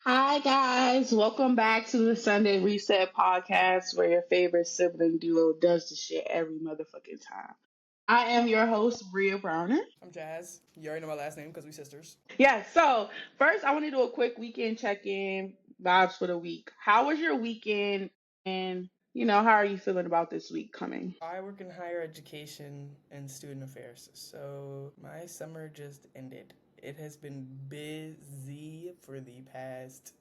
Hi, guys. Welcome back to the Sunday Reset podcast where your favorite sibling duo does the shit every motherfucking time. I am your host, Breya Browner. I'm Jazz. You already know my last name because we sisters. Yeah, so first I want to do a quick weekend check in, vibes for the week. How was your weekend? And, how are you feeling about this week coming? I work in higher education and student affairs, so my summer just ended. It has been busy for the past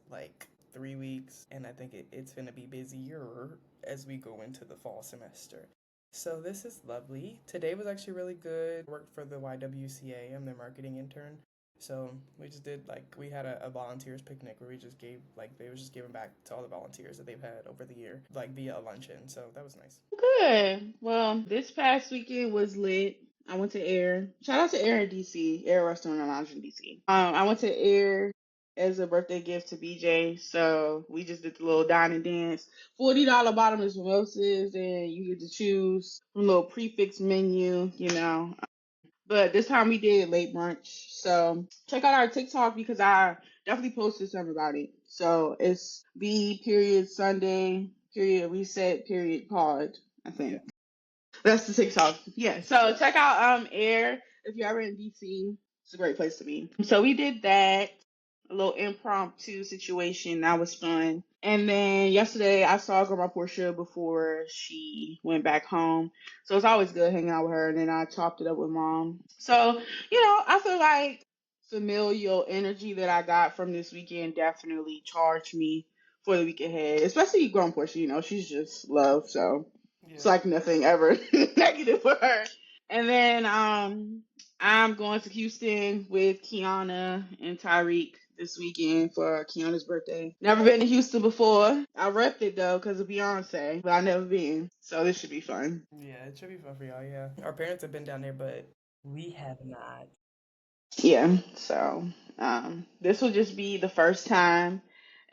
3 weeks, and I think it's going to be busier as we go into the fall semester. So this is lovely. Today was actually really good. Worked for the YWCA. I'm their marketing intern. So we just did we had a volunteers picnic where we just gave they was just giving back to all the volunteers that they've had over the year via a luncheon. So that was nice. Good. Well, this past weekend was lit. I went to Air. Shout out to Air in DC, Air Restaurant and Lounge in DC. I went to Air as a birthday gift to BJ. So we just did the little dine and dance. $40 bottomless mimosas, and you get to choose from a little prefix menu. But this time we did late brunch. So check out our TikTok because I definitely posted something about it. So it's B period Sunday period reset period pod, I think. Yeah. That's the TikTok. Yeah. So check out Air if you're ever in DC. It's a great place to be. So we did that. A little impromptu situation. That was fun. And then yesterday I saw Grandma Portia before she went back home. So it's always good hanging out with her. And then I chopped it up with mom. So, I feel like familial energy that I got from this weekend definitely charged me for the week ahead. Especially Grandma Portia, she's just love. So it's Yeah. like nothing ever negative for her. And then I'm going to Houston with Kiana and Tyreek this weekend for Kiana's birthday. Never been to Houston before. I repped it though because of Beyonce, but I never been. So this should be fun. Yeah, it should be fun for y'all. Yeah, our parents have been down there, but we have not. Yeah. So this will just be the first time.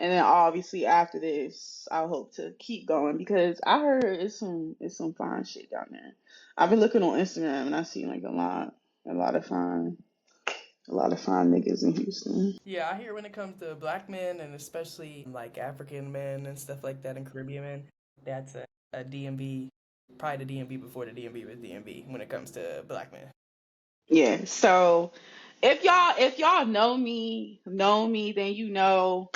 And then obviously after this, I hope to keep going because I heard it's some fine shit down there. I've been looking on Instagram and I see like a lot of fine niggas in Houston. Yeah, I hear when it comes to black men and especially African men and stuff like that and Caribbean men, that's a DMV, probably the DMV before the DMV was DMV when it comes to black men. Yeah. So if y'all know me, then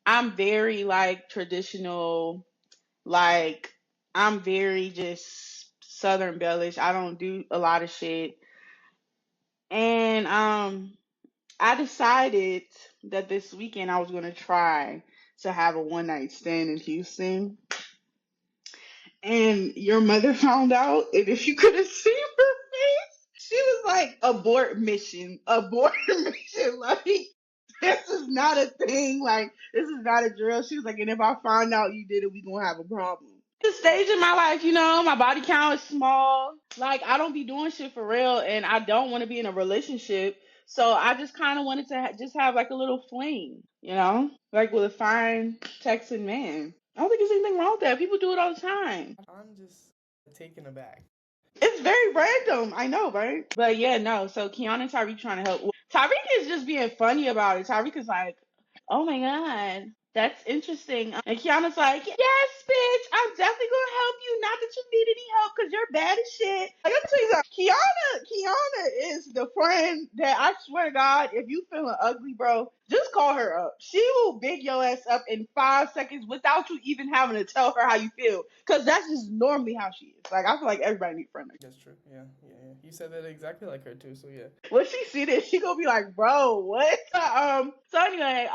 I'm very like traditional, like I'm very just Southern bellish. I don't do a lot of shit. And I decided that this weekend I was gonna try to have a one night stand in Houston. And your mother found out, and if you could have seen her face, she was like, abort mission. Like, this is not a thing. Like, this is not a drill. She was like, and if I find out you did it, we gonna have a problem. The stage in my life, my body count is small. Like, I don't be doing shit for real, and I don't want to be in a relationship. So I just kind of wanted to just have like a little fling, like with a fine Texan man. I don't think there's anything wrong with that. People do it all the time. I'm just taken aback. It's very random. I know, right? But yeah, no. So Keanu and Tyreek trying to help. Tyreek is just being funny about it. Tyreek is like, oh my God, that's interesting. And Keanu's like, yes, bitch, I'm definitely gonna help you. Not that you need any help because you're bad as shit. Like, let me tell you something. Kiana is the friend that I swear to God, if you feeling ugly, bro, just call her up. She will big your ass up in 5 seconds without you even having to tell her how you feel. Cause that's just normally how she is. Like, I feel like everybody needs a friend like that. That's true. Yeah, yeah, yeah. You said that exactly like her too. So yeah. When she see this, she gonna be like, bro, what? So anyway,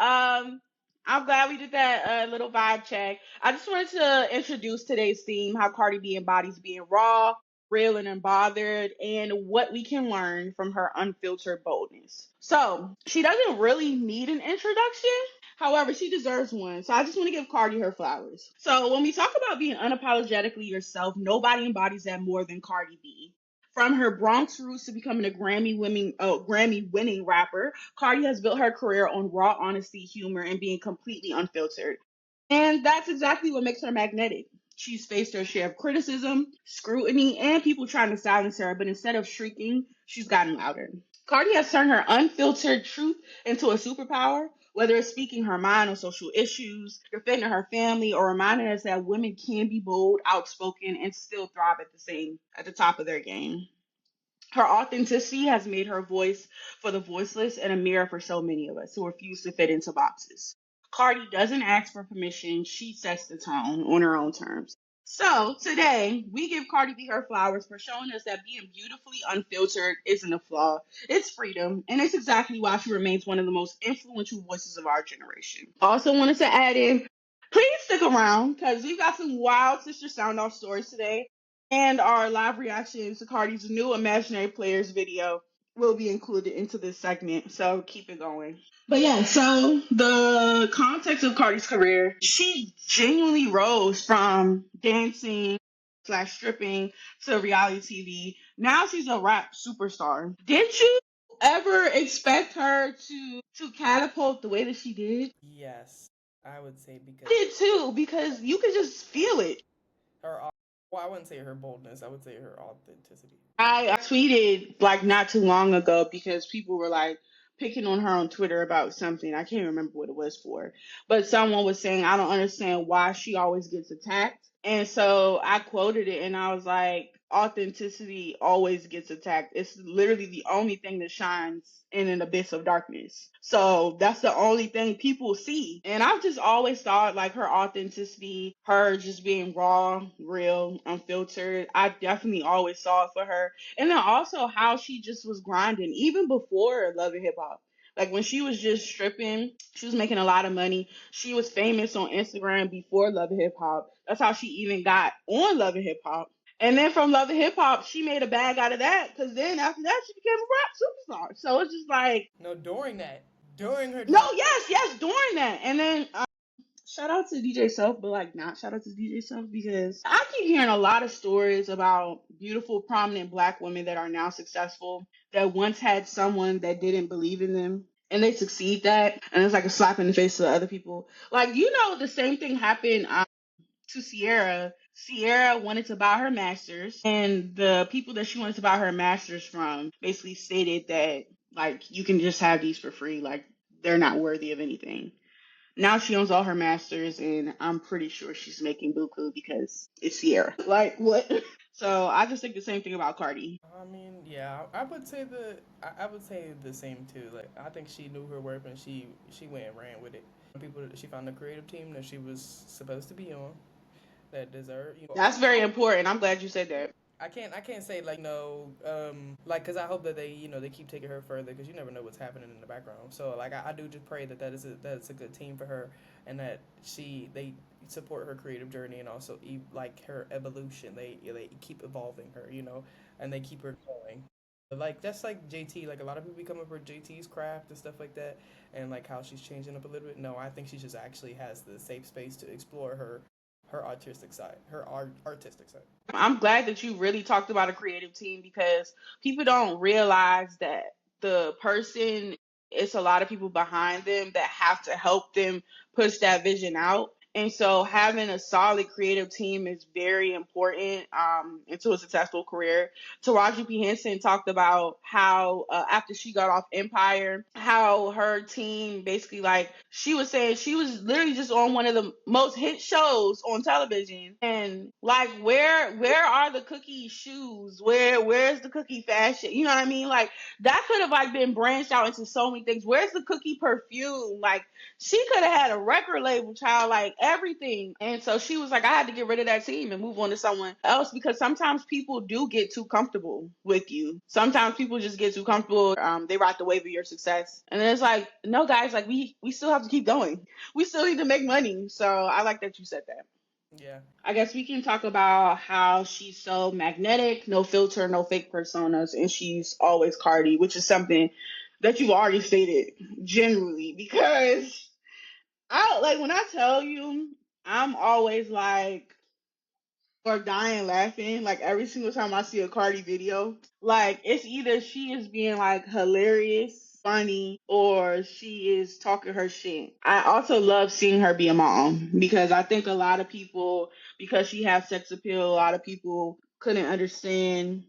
I'm glad we did that little vibe check. I just wanted to introduce today's theme, how Cardi B embodies being raw, real, and unbothered, and what we can learn from her unfiltered boldness. So she doesn't really need an introduction. However, she deserves one. So I just want to give Cardi her flowers. So when we talk about being unapologetically yourself, nobody embodies that more than Cardi B. From her Bronx roots to becoming a Grammy winning rapper, Cardi has built her career on raw honesty, humor, and being completely unfiltered. And that's exactly what makes her magnetic. She's faced her share of criticism, scrutiny, and people trying to silence her, but instead of shrieking, she's gotten louder. Cardi has turned her unfiltered truth into a superpower. whether it's speaking her mind on social issues, defending her family, or reminding us that women can be bold, outspoken, and still thrive at the top of their game. Her authenticity has made her voice for the voiceless and a mirror for so many of us who refuse to fit into boxes. Cardi doesn't ask for permission, she sets the tone on her own terms. So today, we give Cardi B her flowers for showing us that being beautifully unfiltered isn't a flaw. It's freedom, and it's exactly why she remains one of the most influential voices of our generation. Also wanted to add in, please stick around because we've got some wild Sister Sound Off stories today, and our live reactions to Cardi's new Imaginary Players video will be included into this segment. So keep it going. But yeah, so the context of Cardi's career, she genuinely rose from dancing slash stripping to reality TV. Now she's a rap superstar. Did you ever expect her to catapult the way that she did? Yes, I would say I because did too, because you could just feel it. her, well, I wouldn't say her boldness. I would say her authenticity. I tweeted like not too long ago because people were like picking on her on Twitter about something. I can't remember what it was for. But someone was saying, I don't understand why she always gets attacked. And so I quoted it and I was like, authenticity always gets attacked. It's literally the only thing that shines in an abyss of darkness. So that's the only thing people see. And I've just always thought like her authenticity, her just being raw, real, unfiltered. I definitely always saw it for her. And then also how she just was grinding even before Love and Hip Hop. Like when she was just stripping, she was making a lot of money. She was famous on Instagram before Love and Hip Hop. That's how she even got on Love and Hip Hop. And then from Love and Hip Hop, she made a bag out of that because then after that, she became a rap superstar. So it's just like, No, during that, during her no, time. yes, during that. And then shout out to DJ Self, but like not shout out to DJ Self because I keep hearing a lot of stories about beautiful, prominent black women that are now successful that once had someone that didn't believe in them and they succeed that. And it's like a slap in the face to other people. Like, the same thing happened to Sierra. Sierra wanted to buy her masters, and the people that she wanted to buy her masters from basically stated that like you can just have these for free, like they're not worthy of anything. Now she owns all her masters, and I'm pretty sure she's making buku because it's Sierra. Like what? So I just think the same thing about Cardi. I mean, yeah, I would say I would say the same too. Like, I think she knew her worth and she went and ran with it. People, she found a creative team that she was supposed to be on that deserve. That's very important. I'm glad you said that. I can't say like no, like because I hope that they they keep taking her further because you never know what's happening in the background. So like I do just pray that that's a good team for her and that they support her creative journey and also like her evolution. They keep evolving her, and they keep her going. Like that's like JT. Like a lot of people be coming for JT's craft and stuff like that, and like how she's changing up a little bit. No, I think she just actually has the safe space to explore her artistic side, her artistic side. I'm glad that you really talked about a creative team because people don't realize that the person, it's a lot of people behind them that have to help them push that vision out. And so having a solid creative team is very important into a successful career. Taraji P. Henson talked about how after she got off Empire, how her team basically like she was saying she was literally just on one of the most hit shows on television, and like where are the cookie shoes? Where's the cookie fashion? You know what I mean? Like that could have like been branched out into so many things. Where's the cookie perfume? Like she could have had a record label, child, like everything. And so she was like, I had to get rid of that team and move on to someone else because sometimes people do get too comfortable with you. Sometimes people just get too comfortable. They ride the wave of your success. And then it's like, no, guys, like we still have to keep going. We still need to make money. So I like that you said that. Yeah. I guess we can talk about how she's so magnetic, no filter, no fake personas, and she's always Cardi, which is something that you've already stated generally because I like when I tell you, I'm always like or dying laughing like every single time I see a Cardi video. Like it's either she is being like hilarious, funny, or she is talking her shit. I also love seeing her be a mom because I think a lot of people, because she has sex appeal, a lot of people couldn't understand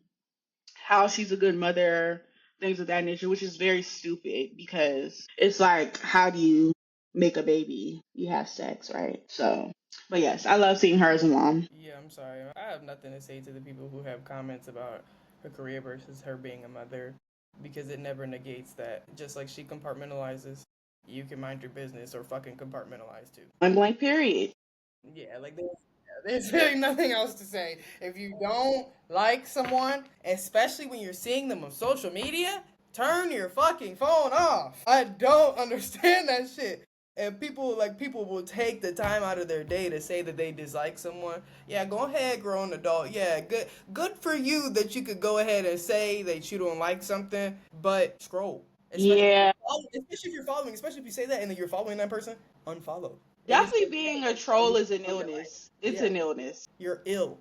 how she's a good mother, things of that nature, which is very stupid because it's like, how do you make a baby, you have sex, right? So, but yes, I love seeing her as a mom. Yeah, I'm sorry. I have nothing to say to the people who have comments about her career versus her being a mother because it never negates that. Just like she compartmentalizes, you can mind your business or fucking compartmentalize too. Point blank, period. Yeah, like there's really nothing else to say. If you don't like someone, especially when you're seeing them on social media, turn your fucking phone off. I don't understand that shit. And people will take the time out of their day to say that they dislike someone. Yeah, go ahead, grown adult. Yeah, good for you that you could go ahead and say that you don't like something, but scroll. Yeah, Especially if you're following, especially if you say that and then you're following that person, unfollow. It is definitely being a troll is an of your life. illness. It's Yeah, an illness. you're ill.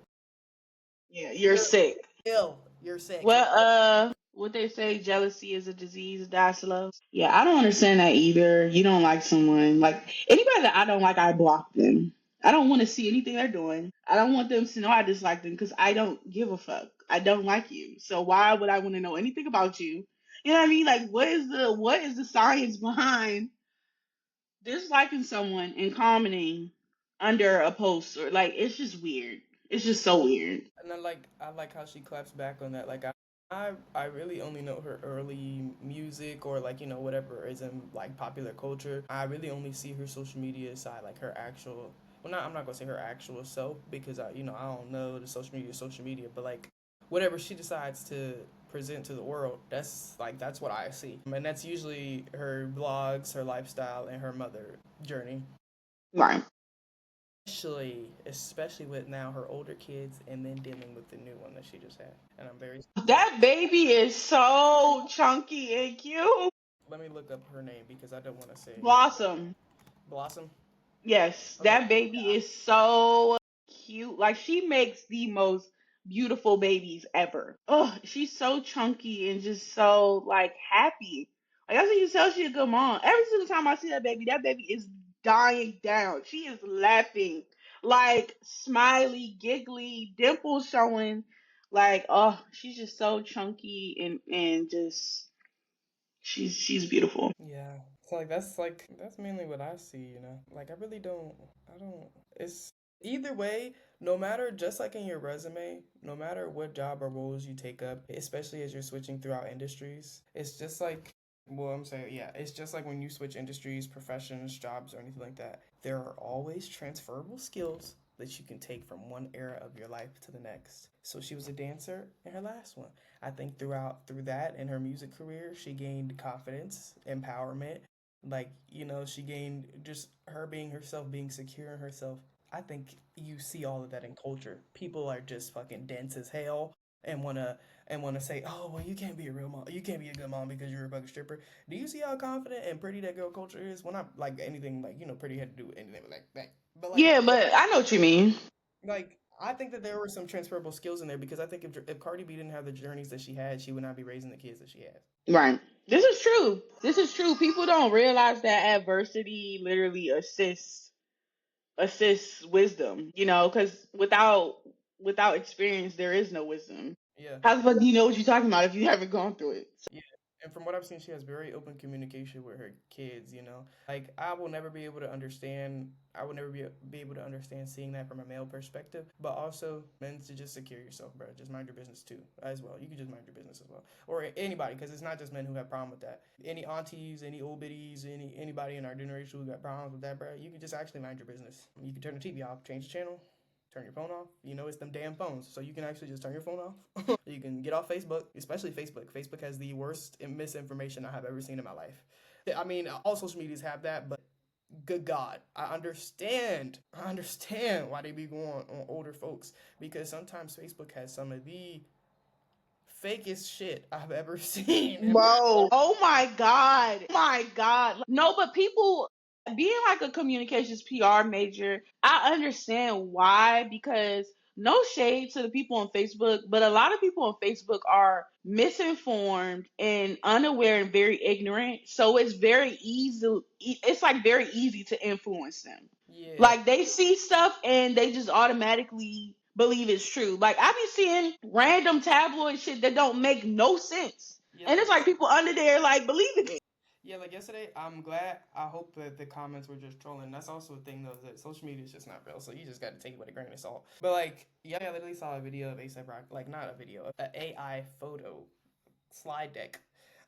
Yeah, you're You're sick. ill. You're sick. Well, what they say, jealousy is a disease, die slow. Yeah, I don't understand that either. You don't like someone, like anybody that I don't like, I block them. I don't want to see anything they're doing. I don't want them to know I dislike them because I don't give a fuck. I don't like you. So why would I want to know anything about you? You know what I mean? Like, what is the science behind disliking someone and commenting under a post, or like it's just weird. It's just so weird. And I like how she claps back on that. Like I really only know her early music or like whatever is in like popular culture. I really only see her social media side, like her actual. Well, not I'm not gonna say her actual self because I don't know the social media, but like whatever she decides to present to the world, that's what I see, and that's usually her blogs, her lifestyle, and her mother journey. Right. Especially with now her older kids and then dealing with the new one that she just had. And I'm very That baby is so chunky and cute. let me look up her name because I don't want to say Blossom. Blossom. Yes, Okay. that baby is so cute. Like she makes the most beautiful babies ever. Oh, she's so chunky and just so like happy. Like that's what you tell she's a good mom. Every single time I see that baby is dying down. She is laughing, like smiley, giggly, dimples showing. Like oh, she's just so chunky and just she's beautiful. Yeah. So that's mainly what I see, you know. Like I don't it's either way, no matter just like in your resume, no matter what job or roles you take up, especially as you're switching throughout industries, it's just like well, I'm saying, yeah, it's just like when you switch industries, professions, jobs, or anything like that. There are always transferable skills that you can take from one era of your life to the next. So she was a dancer in her last one. I think through that in her music career, she gained confidence, empowerment. Like, she gained just her being herself, being secure in herself. I think you see all of that in culture. People are just fucking dense as hell and wanna say, oh well, you can't be a real mom, you can't be a good mom because you're a fucking stripper. Do you see how confident and pretty that girl culture is? Well, not like anything like pretty had to do with anything like that, but Yeah, but I know what you mean. like I think that there were some transferable skills in there because I think if Cardi B didn't have the journeys that she had, she would not be raising the kids that she has. Right. This is true. This is true. People don't realize that adversity literally assists wisdom. Because without experience, there is no wisdom. Yeah. How the fuck do you know what you're talking about if you haven't gone through it? Yeah. And from what I've seen, she has very open communication with her kids, you know. Like I will never be able to understand I would never be able to understand seeing that from a male perspective, but also men to just secure yourself, bro. Just mind your business too, as well. You can just mind your business as well, or anybody, because it's not just men who have problem with that. Any aunties, any old biddies, anybody in our generation who got problems with that, bro. You can just actually mind your business. You can turn the TV off, change the channel, turn your phone off. It's them damn phones. So you can actually just turn your phone off. You can get off Facebook, especially Facebook. Facebook has the worst misinformation I have ever seen in my life. I mean, all social medias have that, but good God, I understand why they be going on older folks because sometimes Facebook has some of the fakest shit I've ever seen in my Bro, oh my god. Oh my god. No, but people being like a communications PR major, I understand why because no shade to the people on Facebook, but a lot of people on Facebook are misinformed and unaware and very ignorant. So it's like very easy to influence them. yeah, Like they see stuff and they just automatically believe it's true. Like I be seeing random tabloid shit that don't make no sense. yeah, And it's like people under there like believing it. Yeah, like yesterday, I'm glad. I hope that the comments were just trolling. That's also a thing, though, that social media is just not real. So you just got to take it with a grain of salt. But, like, yeah, I literally saw a video of ASAP Rocky. Like, not a video, an AI photo slide deck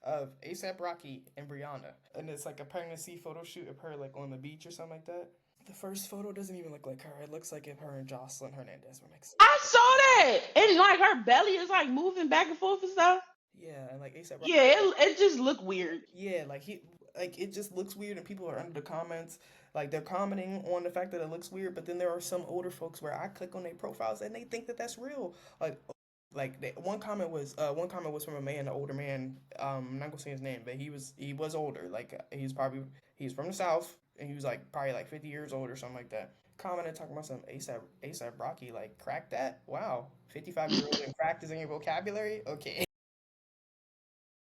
of ASAP Rocky and Brianna. And it's like a pregnancy photo shoot of her, like, on the beach or something like that. The first photo doesn't even look like her. It looks like if her and Jocelyn Hernandez were mixed. I saw that, and like her belly is like moving back and forth and stuff. Yeah, and like ASAP Rocky. Yeah, it just looked weird. Yeah, like it just looks weird, and people are under the comments, like they're commenting on the fact that it looks weird. But then there are some older folks where I click on their profiles and they think that that's real. One comment was from a man, an older man. I'm not gonna say his name, but he was older. Like he's from the south, and he was like probably like 50 years old or something like that. Commented talking about some ASAP Rocky, like crack that. Wow, 55-year-old and cracked is in your vocabulary. Okay.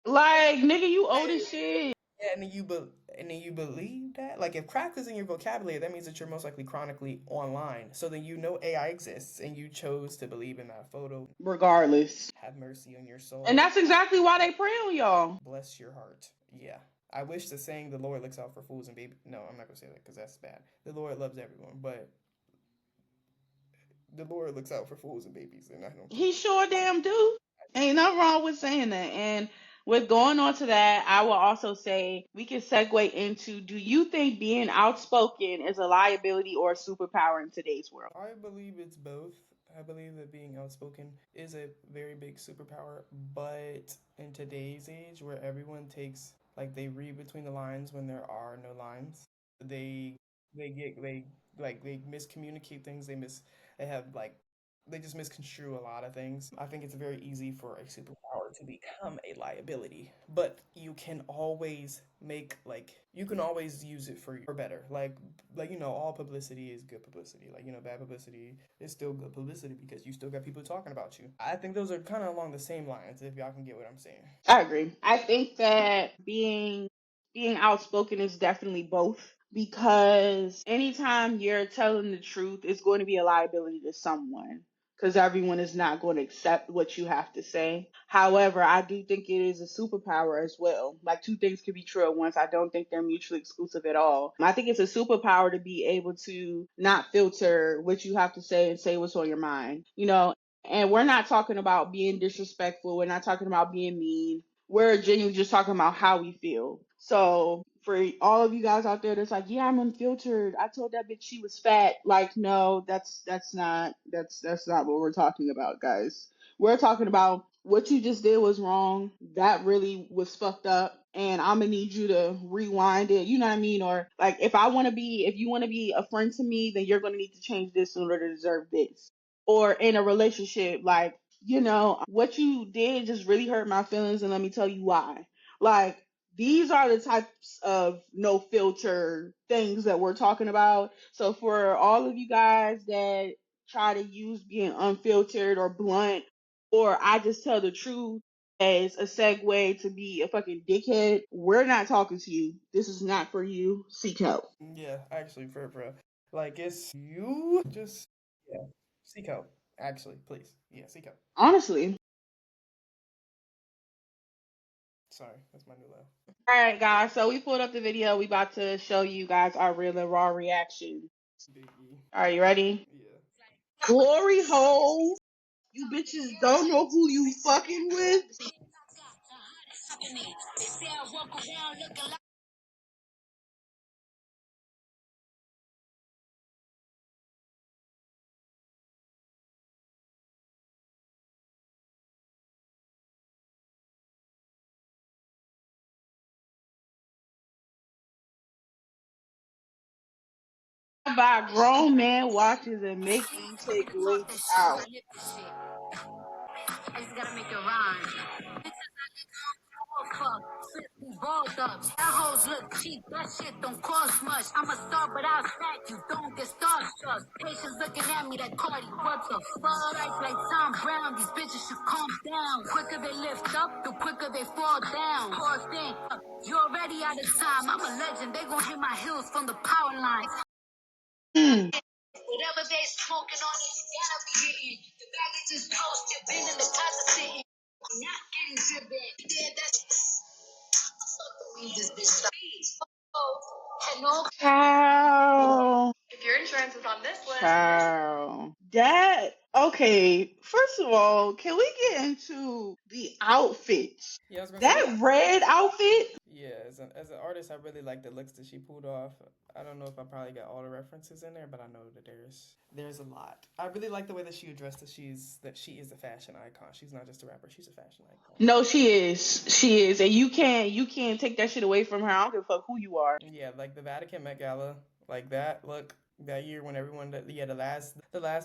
Like, nigga, you old as shit. Yeah, and then you believe that? Like, if crack is in your vocabulary, that means that you're most likely chronically online. So then you know AI exists, and you chose to believe in that photo. Regardless. Have mercy on your And soul. that's exactly why they prey on y'all. Bless your heart. Yeah. I wish the saying "the Lord looks out for fools and babies." No, I'm not gonna say that because that's bad. The Lord loves everyone, but the Lord looks out for fools and babies, and I don't think. He sure damn do. Ain't nothing wrong with saying that. And with going on to that, I will also say we can segue into, do you think being outspoken is a liability or a superpower in today's world? I believe it's both. I believe that being outspoken is a very big superpower, but in today's age where everyone takes like they read between the lines when there are no lines, they they miscommunicate things, they have like they just misconstrue a lot of things. I think it's very easy for a superpower to become a liability, but you can always use it for better. Like all publicity is good publicity. Like bad publicity is still good publicity because you still got people talking about you. I think those are kind of along the same lines. If y'all can get what I'm saying. I agree. I think that being outspoken is definitely both, because anytime you're telling the truth, it's going to be a liability to someone, because everyone is not going to accept what you have to say. However, I do think it is a superpower as well. Like, two things could be true at once. I don't think they're mutually exclusive at all. I think it's a superpower to be able to not filter what you have to say and say what's on your mind. And we're not talking about being disrespectful. We're not talking about being mean. We're genuinely just talking about how we feel. So for all of you guys out there that's like, yeah, I'm unfiltered. I told that bitch she was fat. Like, no, that's not what we're talking about, guys. We're talking about what you just did was wrong. That really was fucked up. And I'm gonna need you to rewind it. You know what I mean? Or like, if you want to be a friend to me, then you're gonna need to change this in order to deserve this. Or in a relationship, like, what you did just really hurt my feelings, and let me tell you why. Like, these are the types of no filter things that we're talking about. So for all of you guys that try to use being unfiltered or blunt, or I just tell the truth as a segue to be a fucking dickhead, we're not talking to you. This is not for you. Seek help. Yeah, actually, for like it's you just yeah seek help. Actually, please, yeah, seek help. Honestly. Sorry, that's my new low. All right, guys. So we pulled up the video. We about to show you guys our real and raw reaction. Biggie. Are you ready? Yeah. Glory hole. You bitches don't know who you fucking with. Buy grown man watches and make them take links out. I just gotta make it rhyme. Fuck, rolled up. That hoes look cheap, that shit don't cost much. I'm a star, but I'll smack you, don't get starstruck. Patients looking at me like Cardi, what the fuck? Like Tom Brown, these bitches should calm down. Quicker they lift up, the quicker they fall down. Poor thing, you already out of time. I'm a legend, they gon' hit my heels from the power line. Mm. Whatever they smoking on it, gotta be hitting. The bag is just posted, been in the closet sitting. Not getting driven. Yeah, that's How? If your insurance is on this list. How? That okay. First of all, can we get into the outfits? Yeah, I was gonna say. That red outfit. Yeah, as an artist, I really like the looks that she pulled off. I don't know if I probably got all the references in there, but I know that there's a lot. I really like the way that she addressed that she is a fashion icon. She's not just a rapper; she's a fashion icon. No, she is. She is, and you can't take that shit away from her. I don't give a fuck who you are. Yeah, like the Vatican Met Gala, like that look that year when everyone that yeah the last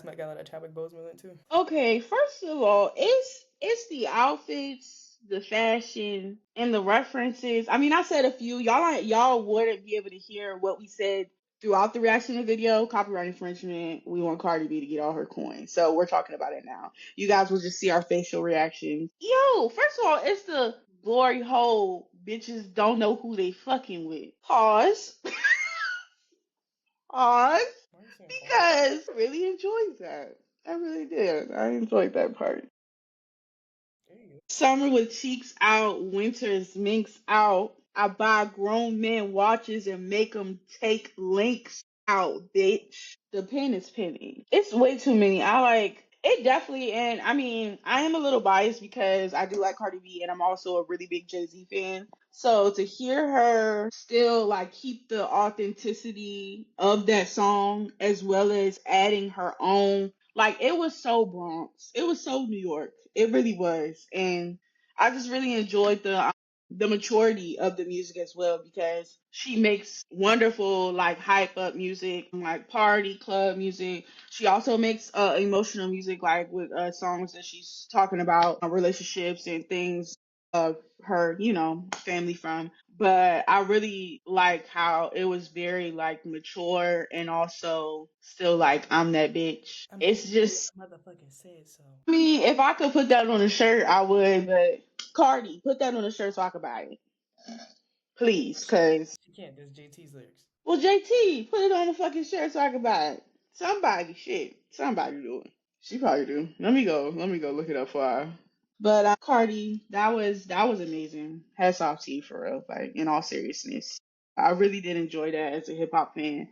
Met Gala that Chadwick Boseman went to. Okay, first of all, it's the outfits, the fashion, and the references. I mean, I said a few. Y'all wouldn't be able to hear what we said throughout the reaction to the video. Copyright infringement. We want Cardi B to get all her coins, so we're talking about it now. You guys will just see our facial reactions. Yo, first of all, it's the glory hole. Bitches don't know who they fucking with. Pause. Pause. Why are you saying pause? Because I really enjoyed that. I really did. I enjoyed that part. There you go. Summer with cheeks out, winter's minks out. I buy grown men watches and make them take links out, bitch. The pen is penny. It's way too many. I like it definitely, and I mean, I am a little biased because I do like Cardi B, and I'm also a really big Jay Z fan. So to hear her still like keep the authenticity of that song as well as adding her own, like it was so Bronx, it was so New York, it really was, and I just really enjoyed the maturity of the music as well because she makes wonderful like hype up music, like party club music. She also makes emotional music like with songs that she's talking about relationships and things of her, family from. But I really like how it was very like mature and also still like I'm that bitch. I mean, It's just motherfucking said so. I mean, if I could put that on a shirt, I would, but Cardi, put that on a shirt so I could buy it. Please, She can't. cause She can't. There's JT's lyrics. well, JT, put it on a fucking shirt so I can buy it. Somebody, shit, somebody do it. She probably do. Let me go look it up for her. But Cardi, that was amazing. Hats off to you for real. Like in all seriousness, I really did enjoy that as a hip hop fan.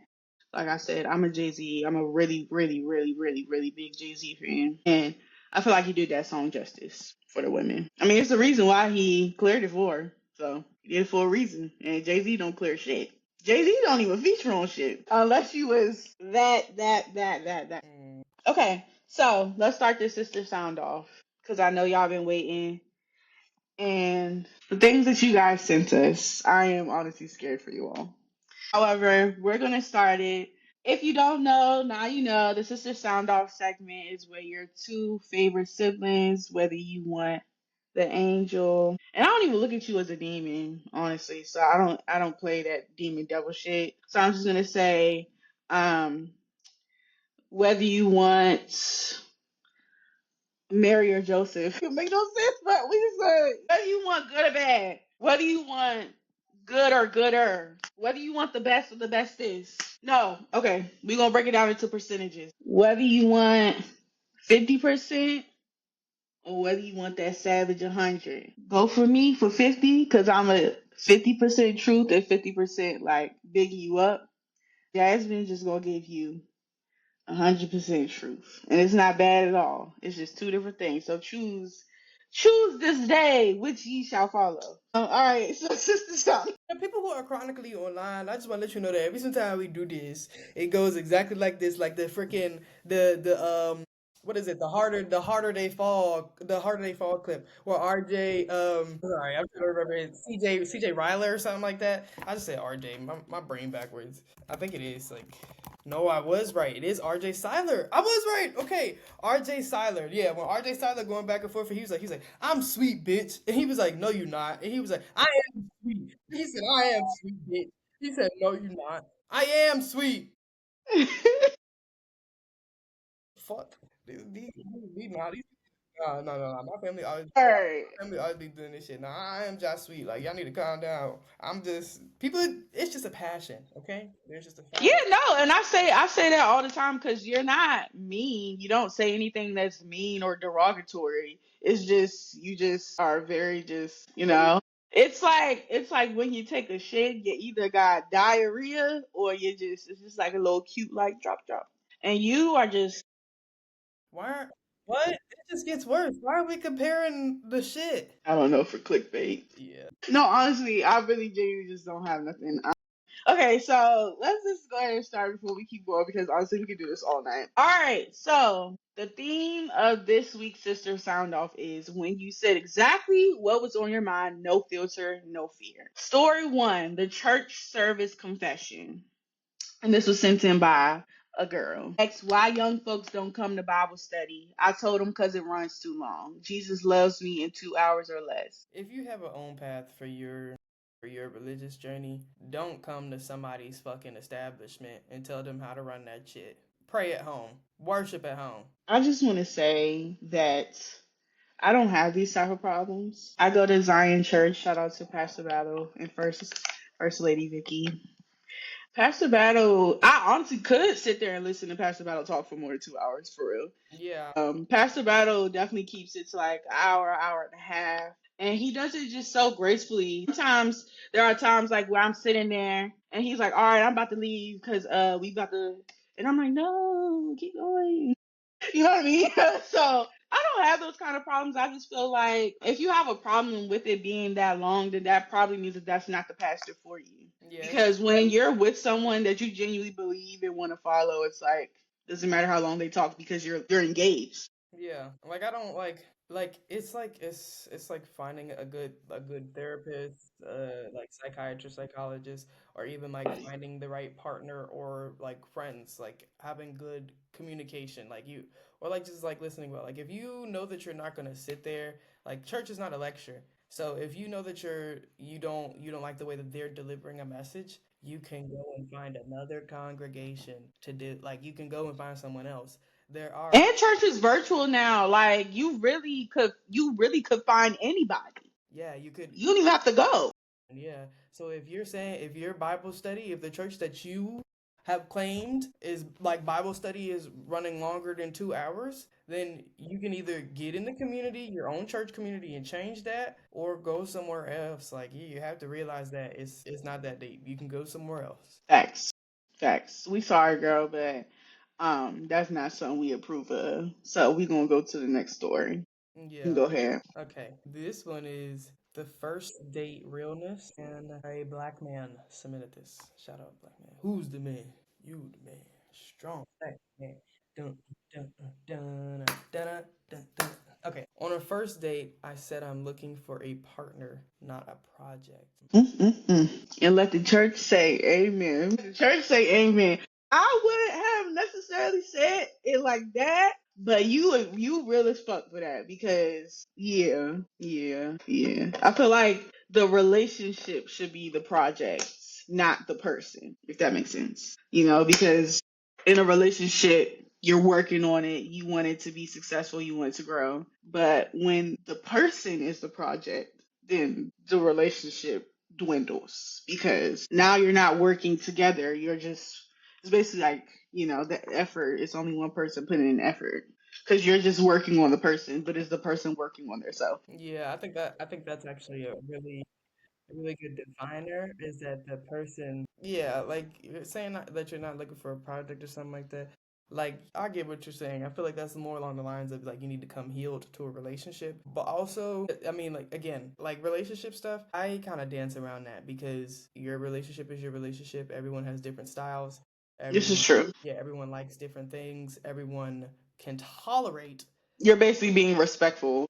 Like I said, I'm a Jay Z. I'm a really, really, really, really, really big Jay Z fan, and I feel like he did that song justice for the women. I mean, it's the reason why he cleared it for her. So he did it for a reason, and Jay Z don't clear shit. Jay Z don't even feature on shit unless you was that. Mm. Okay, so let's start this sister sound off because I know y'all been waiting. And the things that you guys sent us, I am honestly scared for you all. However, we're gonna start it. If you don't know, now you know. The sister sound off segment is where your two favorite siblings, whether you want the angel, and I don't even look at you as a demon, honestly. So I don't play that demon devil shit. So I'm just gonna say, um, whether you want Mary or Joseph. It make no sense, but we just say whether you want good or bad, whether you want good or gooder, whether you want the best or the bestest. No, okay, we're gonna break it down into percentages. Whether you want 50% or whether you want that savage 100. Go for me for 50 because I'm a 50% truth and 50% like bigging you up. Jasmine just gonna give you 100% truth. And it's not bad at all. It's just two different things. So choose this day which ye shall follow. All right, so sister stop. The people who are chronically online, I just want to let you know that every single time we do this, it goes exactly like this. Like the freaking the what is it? The harder they fall clip where RJ sorry I'm trying to remember it. CJ Ryler or something like that. I just said RJ. My brain backwards. I think it is like. No, I was right. It is RJ Seiler. I was right. Okay, RJ Seiler. Yeah, when RJ Seiler going back and forth, and he was like, "I'm sweet, bitch," and he was like, "No, you're not," and he was like, "I am sweet." He said, "I am sweet, bitch." He said, "No, you're not." I am sweet. Fuck. These nah, these nah, no, no, no. All right. My family always be doing this shit. Nah, I am just sweet. Like y'all need to calm down. I'm just people. It's just a passion. Okay, there's just a Yeah, fire. no, and I say that all the time because you're not mean. You don't say anything that's mean or derogatory. It's just you just are very just. It's like when you take a shit, you either got diarrhea or it's just like a little cute like drop drop. And you are just Why are what? It just gets worse. Why are we comparing the shit? I don't know for clickbait. Yeah. No, honestly, I really genuinely just don't have nothing. Okay, so let's just go ahead and start before we keep going because honestly we can do this all night. All right, so the theme of this week's Sister Sound Off is when you said exactly what was on your mind, no filter, no fear. Story one, the church service confession. And this was sent in by a girl. Next, why young folks don't come to Bible study. I told them because it runs too long. Jesus loves me in 2 hours or less. If you have a own path for your religious journey, don't come to somebody's fucking establishment and tell them how to run that shit. Pray at home. Worship at home. I just want to say that I don't have these type of problems. I go to Zion Church. Shout out to Pastor Battle and First Lady Vicky. Pastor Battle, I honestly could sit there and listen to Pastor Battle talk for more than 2 hours for real. Yeah. Pastor Battle definitely keeps it to like an hour, hour and a half. And he does it just so gracefully. Sometimes there are times like where I'm sitting there and he's like, all right, I'm about to leave because we got to and I'm like, no, keep going. You know what I mean? So I don't have those kind of problems. I just feel like if you have a problem with it being that long, then that probably means that that's not the pastor for you. Yeah, it's Because when you're with someone that you genuinely believe and want to follow, it's like doesn't matter how long they talk because you're engaged. yeah. Like I don't like it's like finding a good therapist, like psychiatrist, psychologist, or even like finding the right partner or like friends, like having good communication, like you or like just like listening well. Like if you know that you're not gonna sit there, like church is not a lecture. So if you know that you don't like the way that they're delivering a message, you can go and find another congregation to do like you can go and find someone else. There are And church is virtual now. Like you really could find anybody. yeah, you could You don't even have to go. yeah. So if you're saying if your Bible study, if the church that you have claimed is like Bible study is running longer than 2 hours, then you can either get in the community, your own church community, and change that, or go somewhere else. Like you have to realize that it's not that deep. You can go somewhere else. Facts. Facts. We sorry, girl, but that's not something we approve of. So we gonna go to the next story. You can Yeah. go ahead. Okay. This one is the first date realness, and a black man submitted this. Shout out, black man. Who's the man? You the man. Strong black man. Dun, dun, dun, dun, dun, dun, dun, dun. Okay. On a first date, I said I'm looking for a partner, not a project. Mm-mm-mm. And let the church say amen. Let the church say amen. I wouldn't have necessarily said it like that, but you real as fuck for that because yeah. I feel like the relationship should be the project, not the person, if that makes sense. Because in a relationship you're working on it, you want it to be successful, you want it to grow. But when the person is the project, then the relationship dwindles because now you're not working together. It's basically like, the effort is only one person putting in effort because you're just working on the person, but is the person working on themselves? Yeah, I think that's actually a really good definer is that the person, yeah, like you're saying that you're not looking for a project or something like that. Like, I get what you're saying. I feel like that's more along the lines of like you need to come healed to a relationship. But also, I mean, like, again, like relationship stuff, I kind of dance around that because your relationship is your relationship. Everyone has different styles. This is Everyone, true. yeah, everyone likes different things. Everyone can tolerate You're basically being respectful.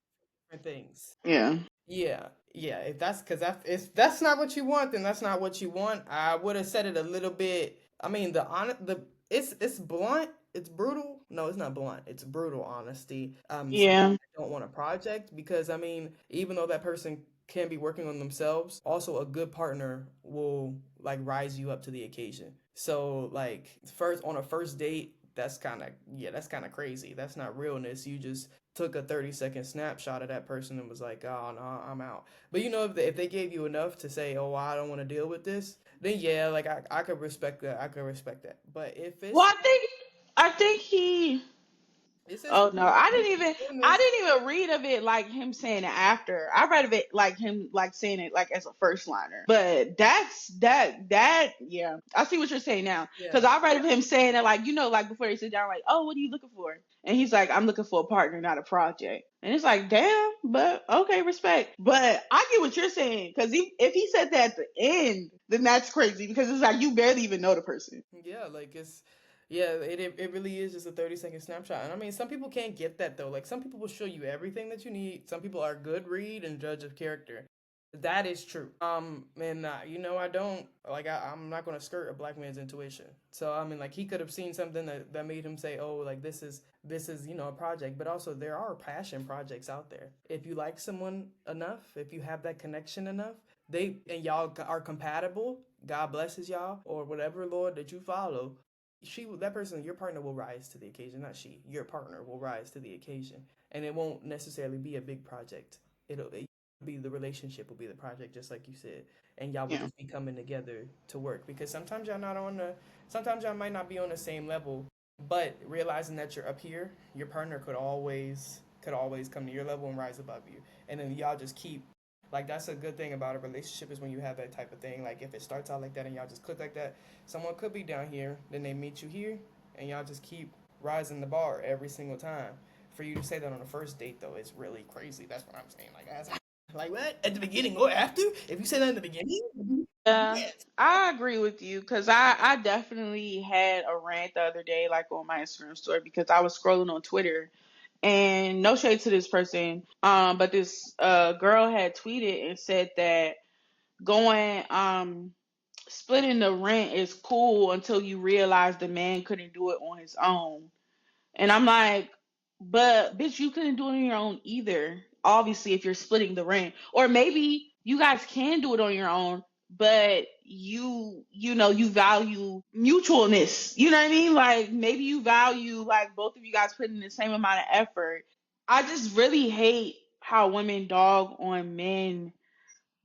different things. Yeah. Yeah, yeah. If that's because if that's not what you want, then that's not what you want. I would have said it a little bit. I mean, it's blunt. It's brutal. No, it's not blunt. It's brutal honesty. Saying Yeah. I don't want a project because I mean, even though that person can be working on themselves, also a good partner will like rise you up to the occasion. So like first on a first date, that's kind of crazy. That's not realness. You just took a 30-second snapshot of that person and was like, oh no, I'm out. But you know, if they gave you enough to say, oh, I don't want to deal with this, then yeah, like I could respect that. I could respect that. But if Well, it's I think he. It's his Oh no, fault. He's doing I this. didn't even read of it like him saying it after. I read of it like him like saying it like as a first liner. But that yeah. I see what you're saying now. Yeah. Cause I read of him saying it like, like before they sit down, like, oh, what are you looking for? And he's like, I'm looking for a partner, not a project. And it's like, damn, but okay, respect. But I get what you're saying. Cause if he said that at the end, then that's crazy because it's like you barely even know the person. Yeah, like it really is just a 30-second snapshot. And I mean, some people can't get that though. Like some people will show you everything that you need. Some people are good read and judge of character. That is true. And I don't like. I'm not gonna skirt a black man's intuition. So I mean, like he could have seen something that made him say, "Oh, like this is a project." But also, there are passion projects out there. If you like someone enough, if you have that connection enough, y'all are compatible. God blesses y'all, or whatever Lord that you follow. That person, your partner will rise to the occasion. Not she. Your partner will rise to the occasion, and it won't necessarily be a big project. It be the relationship will be the project, just like you said, and y'all will Yeah. just be coming together to work because sometimes y'all might not be on the same level, but realizing that you're up here, your partner could always come to your level and rise above you, and then y'all just keep like that's a good thing about a relationship is when you have that type of thing. Like if it starts out like that and y'all just click like that, someone could be down here, then they meet you here, and y'all just keep rising the bar every single time. For you to say that on the first date though is really crazy. That's what I'm saying. Like that's like what? At the beginning or after? If you say that in the beginning, Yeah, yes. I agree with you because I definitely had a rant the other day, like on my Instagram story, because I was scrolling on Twitter and no shade to this person, but this girl had tweeted and said that going splitting the rent is cool until you realize the man couldn't do it on his own. And I'm like, but bitch, you couldn't do it on your own either. Obviously, if you're splitting the rent, or maybe you guys can do it on your own, but you value mutualness. You know what I mean? Like maybe you value like both of you guys putting the same amount of effort. I just really hate how women dog on men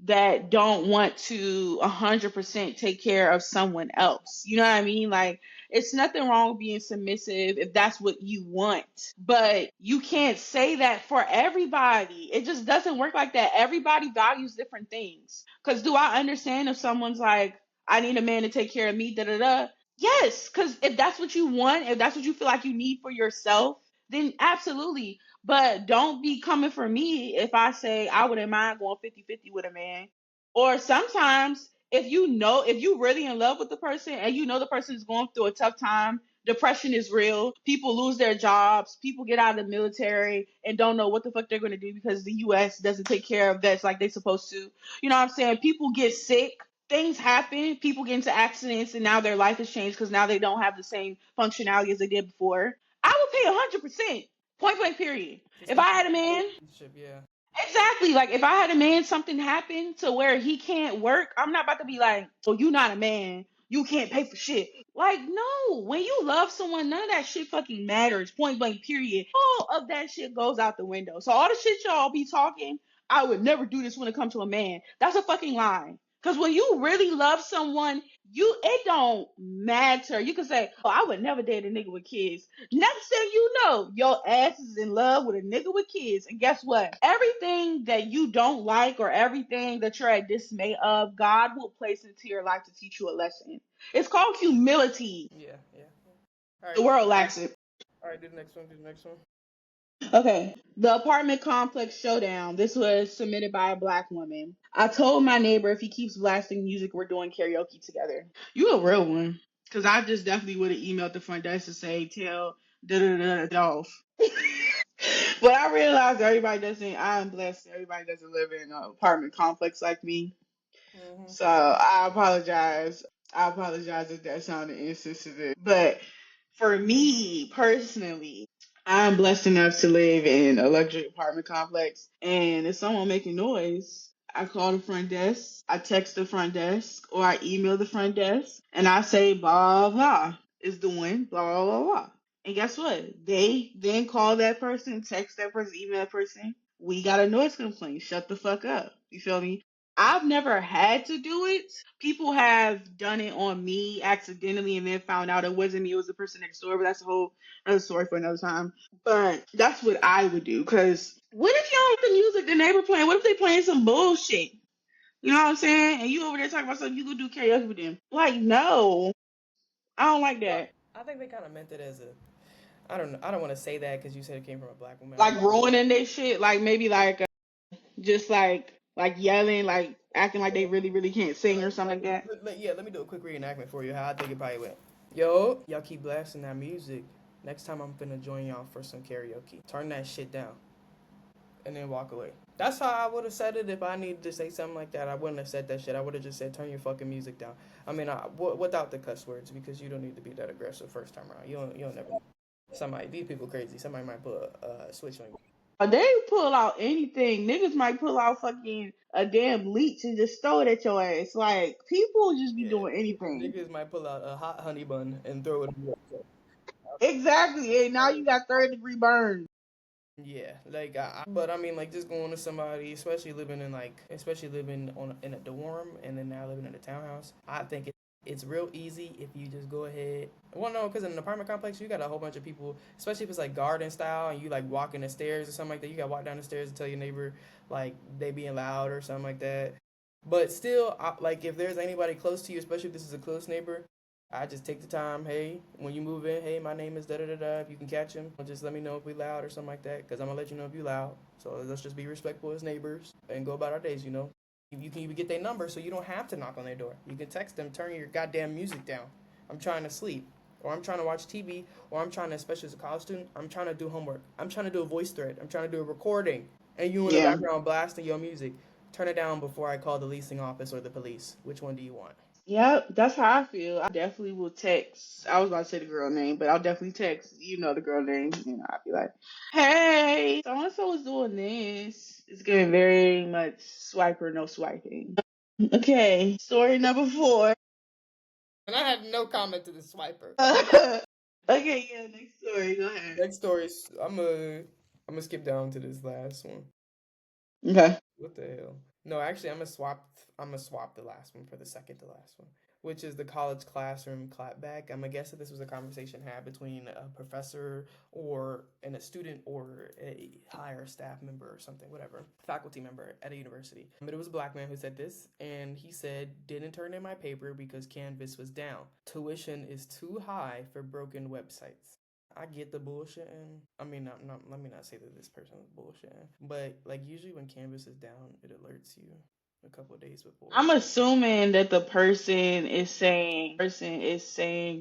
that don't want to 100% take care of someone else. You know what I mean? Like, it's nothing wrong with being submissive if that's what you want, but you can't say that for everybody. It just doesn't work like that. Everybody values different things. Because do I understand if someone's like, I need a man to take care of me, da da da? Yes, because if that's what you want, if that's what you feel like you need for yourself, then absolutely. But don't be coming for me if I say I wouldn't mind going 50-50 with a man. Or sometimes if you really in love with the person and you know the person is going through a tough time, depression is real. People lose their jobs, people get out of the military and don't know what the fuck they're going to do because the US doesn't take care of vets like they're supposed to. You know what I'm saying? People get sick, things happen, people get into accidents, and now their life has changed because now they don't have the same functionality as they did before. I would pay 100%, point blank, period. Just If I keep had a man, the relationship, yeah. exactly, like if I had a man, something happened to where he can't work, I'm not about to be like, oh, you not a man, you can't pay for shit. Like, no, when you love someone, none of that shit fucking matters, point blank, period. All of that shit goes out the window. So all the shit y'all be talking, I would never do this when it comes to a man. That's a fucking lie. Because when you really love someone, it don't matter. You can say, oh, I would never date a nigga with kids. Next thing you know, your ass is in love with a nigga with kids. And guess what? Everything that you don't like or everything that you're at dismay of, God will place into your life to teach you a lesson. It's called humility. Yeah, yeah. All The right. world lacks it. All right, do the next one, do the next one. Okay. The apartment complex showdown. This was submitted by a black woman. I told my neighbor if he keeps blasting music, we're doing karaoke together. You a real one. Because I just definitely would have emailed the front desk to say, tell da da da da off. But I realized I'm blessed. Everybody doesn't live in an apartment complex like me. Mm-hmm. So I apologize. I apologize if that sounded insensitive. But for me personally, I'm blessed enough to live in a luxury apartment complex. And if someone making noise, I call the front desk, I text the front desk, or I email the front desk, and I say blah blah is doing blah blah blah. And guess what? They then call that person, text that person, email that person. We got a noise complaint. Shut the fuck up. You feel me? I've never had to do it. People have done it on me accidentally and then found out it wasn't me, it was the person next door, but that's a whole other story for another time. But that's what I would do. Because what if you don't like the music the neighbor playing? What if they playing some bullshit? You know what I'm saying? And you over there talking about something, you go do karaoke with them. Like, no, I don't like Well, that. I think they kind of meant it as a. I don't know. I don't want to say that because you said it came from a black woman. Like ruining their shit. Like maybe like just like yelling, like acting like they really really can't sing or something like that. Yeah, let me do a quick reenactment for you. How I think it probably went. Yo, y'all keep blasting that music. Next time I'm finna join y'all for some karaoke. Turn that shit down, and then walk away. That's how I would have said it if I needed to say something like that. I wouldn't have said that shit. I would have just said, "Turn your fucking music down." I mean, without the cuss words because you don't need to be that aggressive first time around. You don't never. Somebody, these people crazy. Somebody might put a switch on you. They pull out anything. Niggas might pull out fucking a damn leech and just throw it at your ass. Like people just be Yeah, doing anything. niggas might pull out a hot honey bun and throw it. Exactly. And now you got 3rd-degree burns. Yeah, like, but I mean, like, just going to somebody, especially living in a dorm, and then now living in a townhouse. I think it's real easy if you just go ahead. Well, no, because in an apartment complex, you got a whole bunch of people, especially if it's like garden style, and you like walking the stairs or something like that. You got to walk down the stairs and tell your neighbor like they being loud or something like that. But still, like, if there's anybody close to you, especially if this is a close neighbor, I just take the time. Hey, when you move in, hey, my name is da da da da. If you can catch him, just let me know if we loud or something like that. Cause I'm gonna let you know if you loud. So let's just be respectful as neighbors and go about our days. You can even get their number, so you don't have to knock on their door. You can text them, turn your goddamn music down. I'm trying to sleep, or I'm trying to watch TV, or I'm trying to, especially as a college student, I'm trying to do homework. I'm trying to do a voice thread. I'm trying to do a recording, and you in the Yeah. background blasting your music. Turn it down before I call the leasing office or the police. Which one do you want? Yep, that's how I feel. I definitely will text. I was about to say the girl name, but I'll definitely text, the girl name. I'll be like, hey, so and so is doing this. It's getting very much swiper, no swiping. Okay, story number 4. And I had no comment to the swiper. Okay, yeah, next story. Go ahead. Next story is I'm gonna skip down to this last one. Okay. What the hell? No, actually, I'm gonna swap the last one for the second to last one, which is the college classroom clapback. I'm gonna guess that this was a conversation had between a professor and a student or a higher staff member or something, whatever, faculty member at a university. But it was a black man who said this, and he said, "Didn't turn in my paper because Canvas was down. Tuition is too high for broken websites." I get the bullshitting. I mean, not let me not say that this person was bullshitting, but like usually when Canvas is down, it alerts you a couple of days before. I'm assuming that the person is saying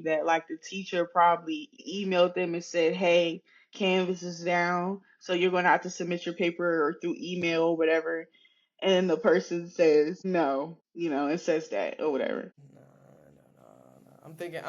that like the teacher probably emailed them and said, "Hey, Canvas is down, so you're going to have to submit your paper or through email or whatever." And the person says, "No," it says that or whatever. No, no, no, no.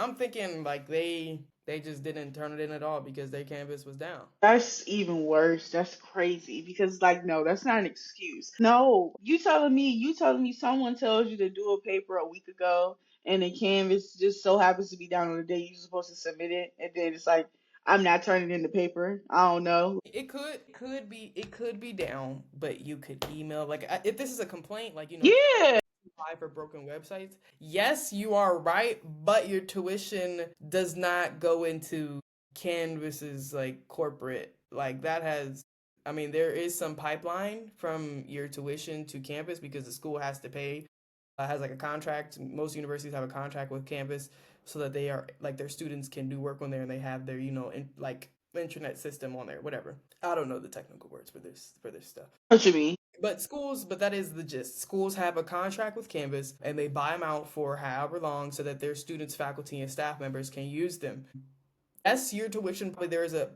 I'm thinking like they just didn't turn it in at all because their Canvas was down. That's even worse. That's crazy because like no, that's not an excuse. No, you telling me someone tells you to do a paper a week ago and the Canvas just so happens to be down on the day you're supposed to submit it and then it's like I'm not turning in the paper. I don't know. It could be down, but you could email like if this is a complaint, like Yeah. apply for broken websites. Yes, you are right, but your tuition does not go into Canvas's like corporate. Like that has I mean, there is some pipeline from your tuition to Canvas because the school has to pay has like a contract. Most universities have a contract with Canvas so that they are like their students can do work on there and they have their like internet system on there, whatever. I don't know the technical words for this stuff. What you mean? But that is the gist. Schools have a contract with Canvas and they buy them out for however long so that their students, faculty, and staff members can use them. Yes, your tuition probably there is a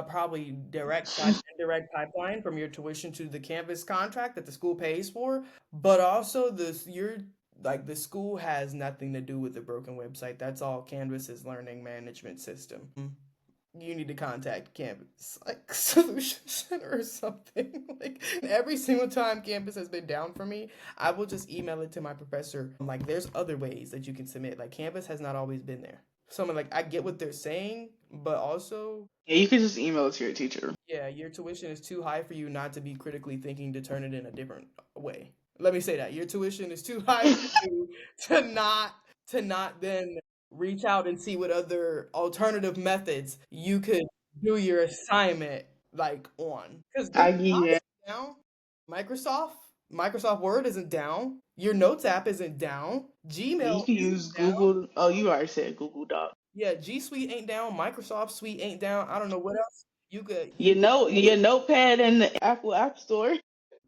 probably direct slash indirect pipeline from your tuition to the Canvas contract that the school pays for, but also the school has nothing to do with the broken website. That's all Canvas's learning management system. You need to contact Campus like Solution Center or something. Like every single time Campus has been down for me, I will just email it to my professor. Like there's other ways that you can submit. Like Campus has not always been there. So I'm like, I get what they're saying, but also, Yeah, you can just email it to your teacher. yeah, your tuition is too high for you not to be critically thinking to turn it in a different way. Let me say that your tuition is too high for you to not then reach out and see what other alternative methods you could do your assignment like on. Because I Google get Docs it. is down, Microsoft Word isn't down, your Notes app isn't down, Yeah, you Gmail can isn't use down. Google. Oh, you already said Google Doc. Yeah, G Suite ain't down, Microsoft Suite ain't down. I don't know what else you Your notepad in the Apple App Store.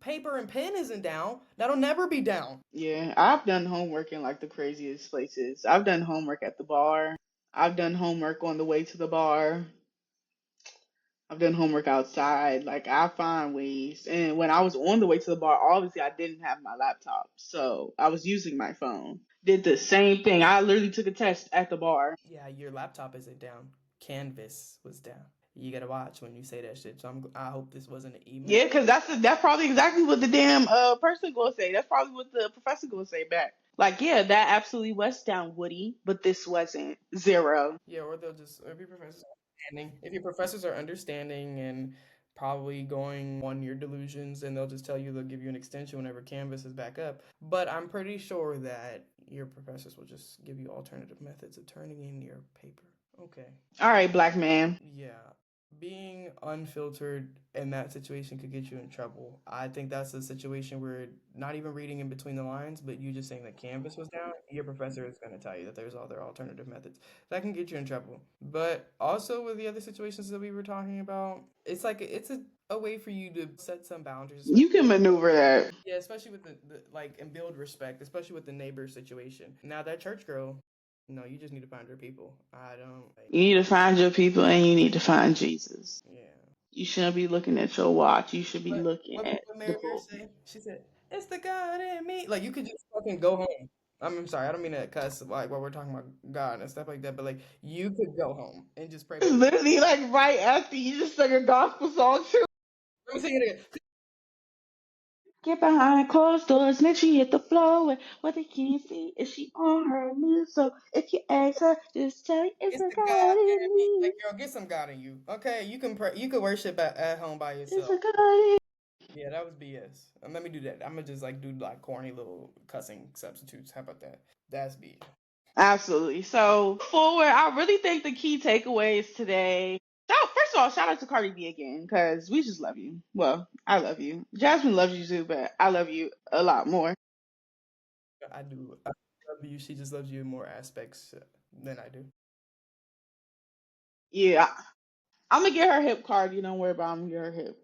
paper and pen isn't down. That'll never be down. Yeah, I've done homework in like the craziest places. I've done homework at the bar. I've done homework on the way to the bar. I've done homework outside. Like I find ways. And when I was on the way to the bar, obviously I didn't have my laptop, so I was using my phone. Did the same thing. I literally took a test at the bar. Yeah, your laptop isn't down. Canvas was down. You gotta watch when you say that shit. So I hope this wasn't an email. Yeah, because that's probably exactly what the damn person gonna say. That's probably what the professor gonna say back. Like, yeah, that absolutely was down, Woody, but this wasn't zero. Yeah, or they'll just if your professors are understanding and probably going on your delusions, and they'll just tell you they'll give you an extension whenever Canvas is back up. But I'm pretty sure that your professors will just give you alternative methods of turning in your paper. Okay. All right, black man. Yeah. Being unfiltered in that situation could get you in trouble. I think that's a situation where not even reading in between the lines, but you just saying that Canvas was down, your professor is going to tell you that there's other alternative methods. That can get you in trouble. But also with the other situations that we were talking about, it's like it's a way for you to set some boundaries, You can maneuver that. yeah, especially with the like and build respect, especially with the neighbor situation. Now that church girl, no, you just need to find her people. I don't like, You need to find your people and you need to find Jesus. yeah. You shouldn't be looking at your watch. You should be But looking at what the Mary Bear pulpit. say? She said, "It's the God in me." Like you could just fucking go home. I'm sorry, I don't mean to cuss like while we're talking about God and stuff like that, but like you could go home and just pray It's by. literally like right after you just sung a gospel song too. Let me sing it again. Get behind closed doors, make sure you hit the floor. And what they can't see is she on her knees. So if you ask her, just tell her it's It's a the God God in in me. me. Like girl, get some God in you. Okay, you can pray. You can worship at home by It's yourself. a God in Yeah, that was BS. Let me do that. I'm gonna just like do like corny little cussing substitutes. How about that? That's BS. Absolutely. So forward, I really think the key takeaways today. First of all, shout out to Cardi B again because we just love you. Well, I love you. Jasmine loves you too, but I love you a lot more. I do. I love you. She just loves you in more aspects than I do. Yeah, I'm gonna get her hip card. You don't worry about. I'm gonna get her hip.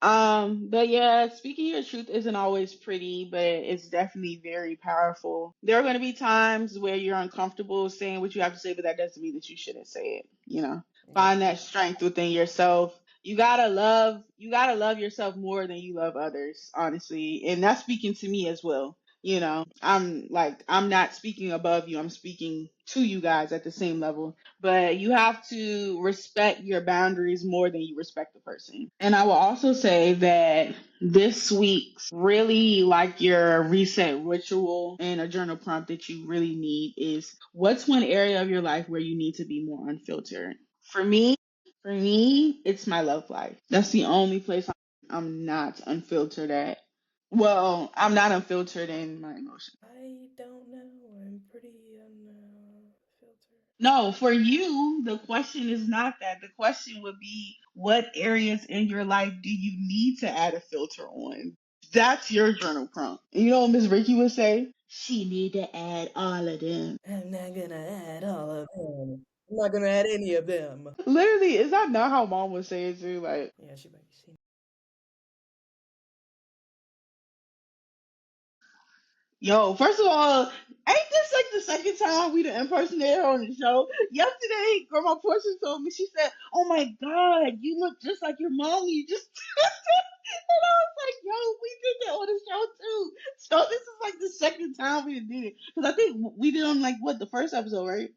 But yeah, speaking your truth isn't always pretty, but it's definitely very powerful. There are going to be times where you're uncomfortable saying what you have to say, but that doesn't mean that you shouldn't say it. Yeah. Find that strength within yourself. You gotta love yourself more than you love others, honestly. And that's speaking to me as well. I'm not speaking above you. I'm speaking to you guys at the same level, but you have to respect your boundaries more than you respect the person. And I will also say that this week's really like your reset ritual and a journal prompt that you really need is what's one area of your life where you need to be more unfiltered? For me, it's my love life. That's the only place I'm not unfiltered at. Well, I'm not unfiltered in my emotions. I don't know. I'm pretty unfiltered. No, for you, the question is not that. The question would be what areas in your life do you need to add a filter on? That's your journal prompt. And you know what Miss Ricky would say? She need to add all of them. I'm not gonna add all of them. I'm not gonna add any of them. Literally, is that not how mom would say it too? Like, Yeah, she. yo, first of all, ain't this like the second time we done impersonated her on the show? Yesterday, Grandma Portia told me, she said, "Oh my God, you look just like your mommy." You just and I was like, "Yo, we did that on the show too." So this is like the second time we did it because I think we did on like what the first episode, right?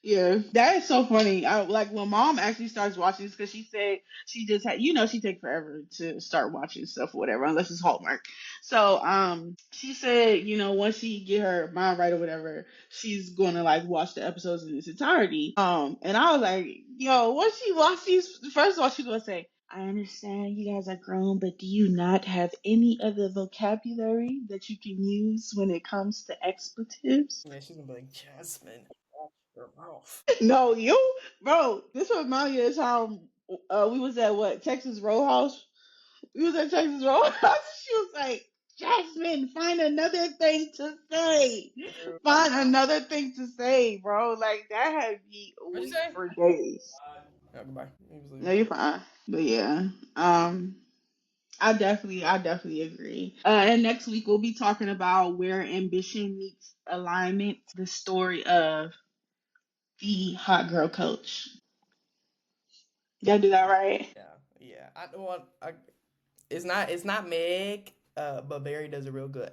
Yeah, that is so funny. Like when mom actually starts watching this because she said she just had, she take forever to start watching stuff or whatever, unless it's Hallmark. So, she said, once she get her mind right or whatever, she's going to like watch the episodes in its entirety. And I was like, yo, once she watch these, first of all, she's going to say, I understand you guys are grown, but do you not have any other vocabulary that you can use when it comes to expletives? Yeah, she's gonna be like, Jasmine, wash your mouth. No, you, bro. This reminds me of the time we was at what Texas Roadhouse. We was at Texas Roadhouse. She was like, Jasmine, find another thing to say. Find another thing to say, bro. Like that had me What'd you weak say? for days. Oh, goodbye. He was No, leaving. you're fine. But yeah, I definitely agree. And next week we'll be talking about where ambition meets alignment, the story of the hot girl coach. Did I do that right? Yeah, yeah. I don't want. It's not Meg. But Barry does a real good.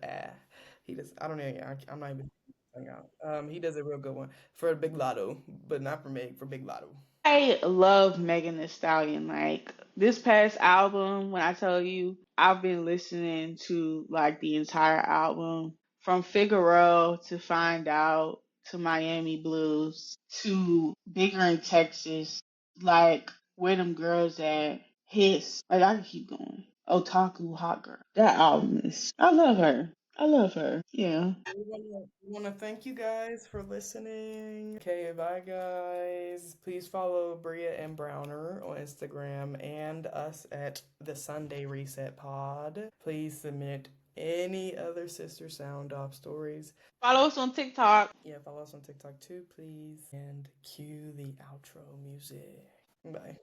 He does. I don't know. I'm not even. Hang out. He does a real good one for Big Lotto, but not for Meg. For Big Lotto. I love Megan Thee Stallion. Like this past album, when I tell you, I've been listening to like the entire album from Figaro to Find Out to Miami Blues to Bigger in Texas, like where them girls at, Hits. Like I can keep going. Otaku Hot Girl. That album is. I love her. I love her. Yeah. We want to thank you guys for listening. Okay, bye guys. Please follow Bria and Browner on Instagram and us at the Sunday Reset Pod. Please submit any other Sister Sound Off stories. Follow us on TikTok. Yeah, follow us on TikTok too, please. And cue the outro music. Bye.